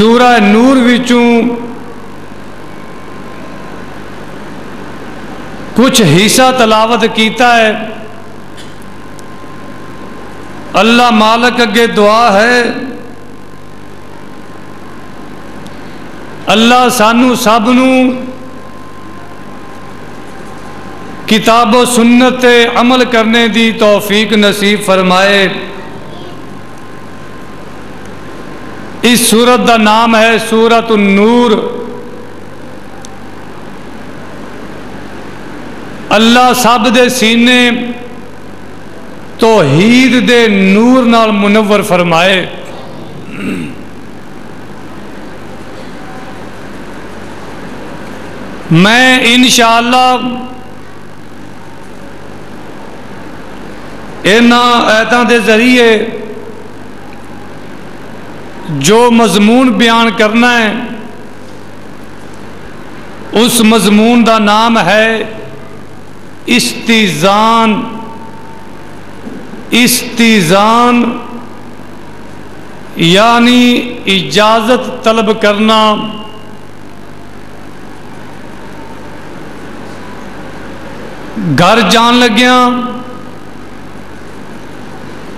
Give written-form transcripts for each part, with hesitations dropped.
سورہ نور وچوں کچھ حصہ تلاوت کیتا ہے۔ اللہ مالک اگے دعا ہے، اللہ سانو سب نو کتاب و سنت تے عمل کرنے دی توفیق نصیب فرمائے۔ اس سورت دا نام ہے سورۃ النور۔ اللہ سب دے سینے توحید دے نور نال منور فرمائے۔ میں انشاءاللہ آیتاں دے ذریعے جو مضمون بیان کرنا ہے اس مضمون دا نام ہے استیزان۔ استیزان یعنی اجازت طلب کرنا۔ گھر جان لگیاں،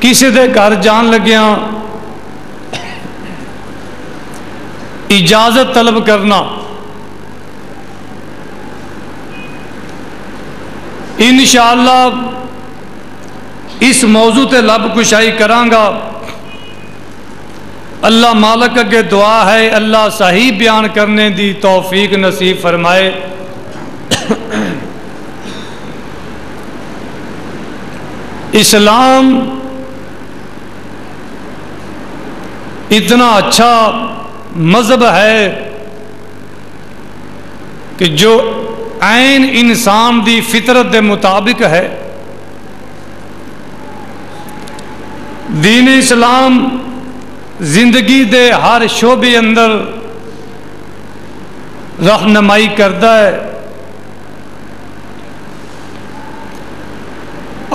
کسی دے گھر جان لگیاں اجازت طلب کرنا۔ انشاءاللہ اس موضوع تے لب کشائی کرانگا۔ اللہ مالک اگے دعا ہے اللہ صحیح بیان کرنے دی توفیق نصیب فرمائے۔ اسلام اتنا اچھا مذہب ہے کہ جو عین انسان دی فطرت دے مطابق ہے۔ دین اسلام زندگی دے ہر شعبے اندر رہنمائی کرتا ہے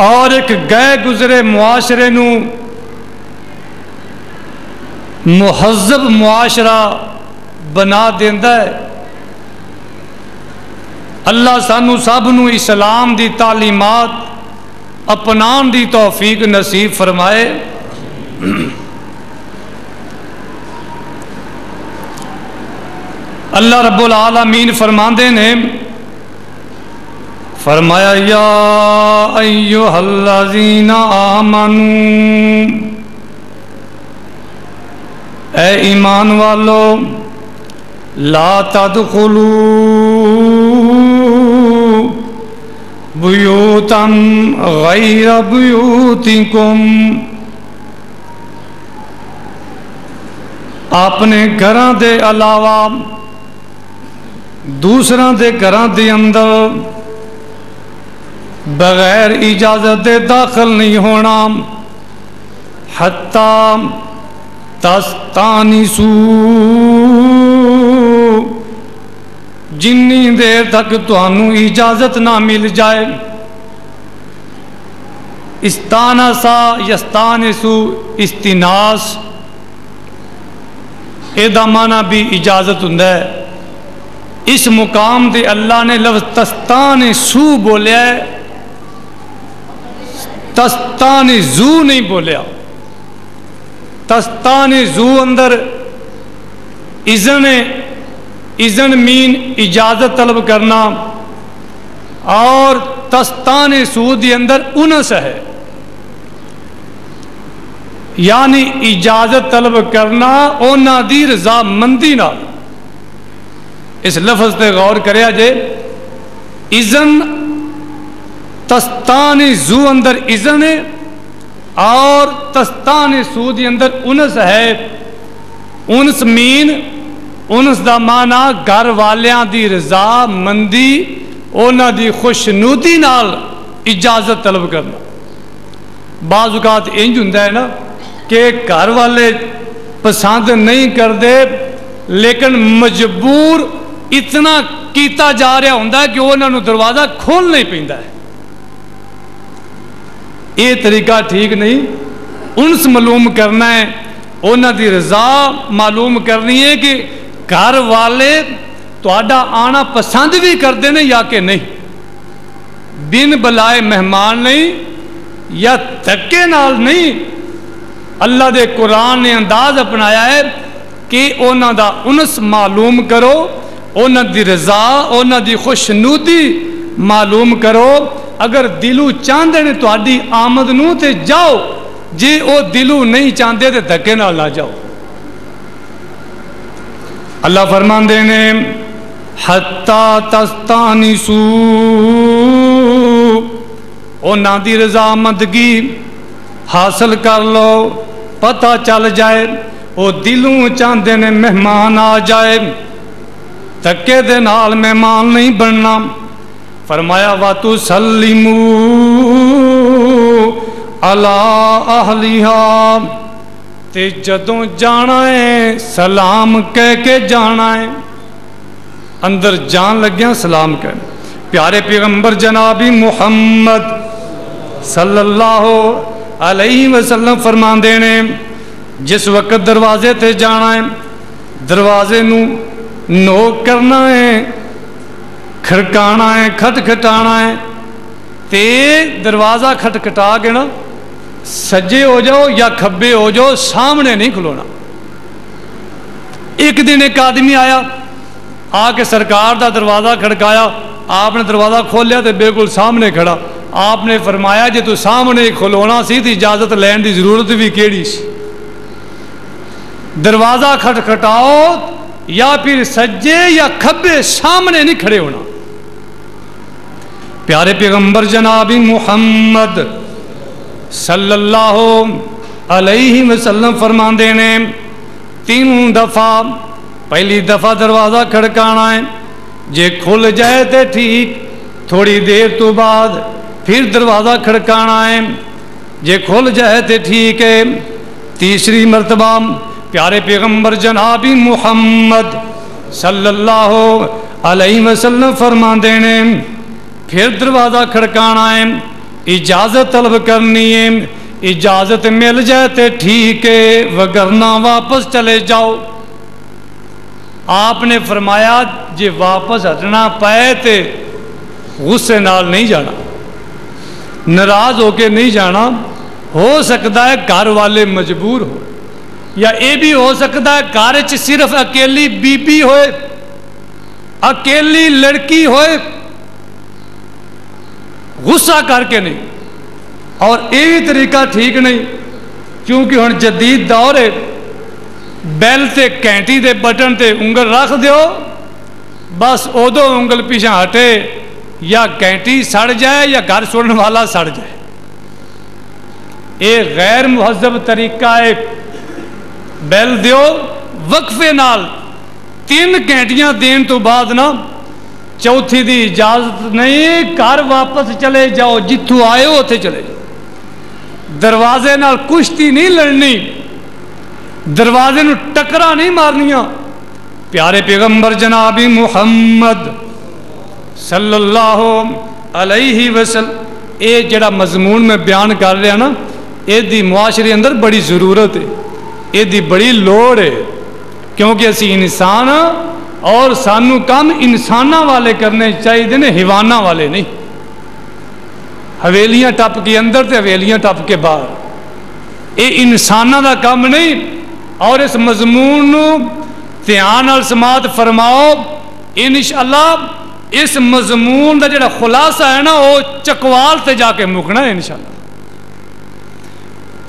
اور ایک گئے گزرے معاشرے نو مہذب معاشرہ بنا دیندا ہے۔ اللہ سانو سب نو اسلام دی تعلیمات اپنان دی توفیق نصیب فرمائے۔ اللہ رب العالمین فرماندے نے فرمایا یا ایھا الذین آمنو، اے ایمان والو، لا تدخلوا بیوتا غیر بیوتکم، اپنے گھراں دے علاوہ دوسراں دے گھراں دے اندر بغیر اجازت دے داخل نہیں ہونا، حتی تستانسو، جنی دیر تک تانوں اجازت نہ مل جائے۔ استانسا یستانسو استناس، اے دا معنی بھی اجازت ہوندا ہے۔ اس مقام دے اللہ نے لفظ تستانسو بولیا ہے، تستانزو نہیں بولیا۔ تستانزو اندر اذن مین اجازت طلب کرنا، اور تستانسو دی اندر انس ہے یعنی اجازت طلب کرنا اونا دی رضا مندی نال۔ اس لفظ تے غور کریا جے، اذن تستانزو اندر اذن ہے اور تستانسو دی اندر انس ہے۔ انس مین، انس دا معنی گھر والیاں دی رضا مندی، اونا دی خوشنودی نال اجازت طلب کرنا۔ بعض اوقات انج ہوندا ہے نا کہ گھر والے پسند نہیں کردے لیکن مجبور اتنا کیتا جا رہا ہوندا ہے کہ انہاں نوں دروازہ کھولنا ہی پیندا ہے۔ یہ طریقہ ٹھیک نہیں۔ انس معلوم کرنا ہے انہاں دی رضا معلوم کرنی ہے کہ گھر والے تہاڈا آنا پسند بھی کرتے ہیں یا کہ نہیں، بن بلائے مہمان نہیں یا دھکے نال نہیں۔ اللہ دے قرآن نے انداز اپنایا ہے کہ انہاں دا انس معلوم کرو، انہاں دی رضا، انہاں دی خوشنودی معلوم کرو۔ اگر دلو چاہتے ہیں تہاڈی آمد نو تے جاؤ، جے او دلو نہیں چاہتے تے دھکے نال نہ جاؤ۔ اللہ فرماندے نے حتی تستانسو، انہاں دی رضامندگی حاصل کر لو، پتہ چل جائے او دلوں چاہتے نے مہمان آ جائے، دھکے دے نال مہمان نہیں بننا۔ فرمایا وَتُسَلِّمُوا عَلَىٰ أَهْلِهَا، تے جدوں جانا ہے سلام کہہ کے جانا ہے، اندر جان لگیا سلام کہہ۔ پیارے پیغمبر جناب محمد صلی اللہ علیہ وسلم فرماندے نے جس وقت دروازے تے جانا ہے، دروازے نو نوک کرنا ہے، کھڑکانا ہے، کھٹکھٹانا ہے، تے دروازہ کھٹکھٹا کے نا سجے ہو جاؤ یا کھبے ہو جاؤ، سامنے نہیں کھلونا۔ ایک دن ایک آدمی آیا، آ کے سرکار دا دروازہ کھڑکایا، آپ نے دروازہ کھولیا تو بالکل سامنے کھڑا۔ آپ نے فرمایا جے تو سامنے کھلونا سی تو اجازت لین دی ضرورت بھی کیڑی سی؟ دروازہ کھٹکھٹاؤ یا پھر سجے یا کھبے، سامنے نہیں کھڑے ہونا۔ پیارے پیغمبر جناب محمد صلی اللہ علیہ وسلم فرماندے نے 3 دفعہ، پہلی دفعہ دروازہ کھڑکانا ہے، جے کھل جائے تے ٹھیک، تھوڑی دیر تو بعد پھر دروازہ کھڑکانا ہے، جے کھل جائے تے ٹھیک ہے۔ تیسری مرتبہ پیارے پیغمبر جناب محمد صلی اللہ علیہ وسلم فرماندے نے پھر دروازہ کھڑکانا ہے، اجازت طلب کرنی ہے، اجازت مل جائے تے ٹھیک ہے، وگرنہ واپس چلے جاؤ۔ آپ نے فرمایا جے واپس ہٹنا پائے تے غصے نال نہیں جانا، ناراض ہو کے نہیں جانا۔ ہو سکتا ہے گھر والے مجبور ہو، یا یہ بھی ہو سکتا ہے گھر چ صرف اکیلی بی بی ہوئے، اکیلی لڑکی ہوئے، غصہ کر کے نہیں۔ اور یہ بھی طریقہ ٹھیک نہیں، کیونکہ ہن جدید دور ہے، بیل تے کینٹی دے بٹن تے انگل رکھ دیو، بس ادو انگل پیچھے ہٹے، یا کینٹی سڑ جائے یا گھر سڑن والا سڑ جائے۔ یہ غیر مہذب طریقہ ہے۔ بیل دیو وقفے نال، 3 گھنٹیاں دین تو بعد نا چوتھی دی اجازت نہیں، گھر واپس چلے جاؤ، جتھوں آئے ہو اتھے چلے جاؤ۔ دروازے نال کشتی نہیں لڑنی، دروازے نو ٹکرا نہیں مارنیاں۔ پیارے پیغمبر جناب محمد صلی اللہ علیہ وسلم اے جڑا مضمون میں بیان کر رہا نا، اے دی معاشرے اندر بڑی ضرورت ہے، اے دی بڑی لوڑ ہے، کیونکہ اسی انسان اور سانو کام انساناں والے کرنے چاہیے نے، حیواناں والے نہیں۔ حویلیاں ٹپ کے اندر تے حویلیاں ٹپ کے باہر، اے انساناں دا کام نہیں۔ اور اس مضمون نو دھیان نال سماعت فرماؤ، انشاءاللہ اس مضمون دا جڑا خلاصہ ہے نا وہ چکوال تے جا کے مکنا ہے انشاءاللہ۔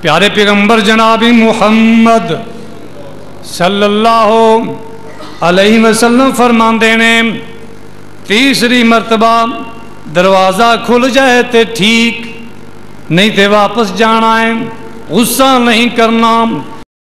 پیارے پیغمبر جناب محمد صلی اللہ علیہ وسلم فرماندے نے تیسری مرتبہ دروازہ کھل جائے تے ٹھیک، نہیں تے واپس جانا ہے، غصہ نہیں کرنا۔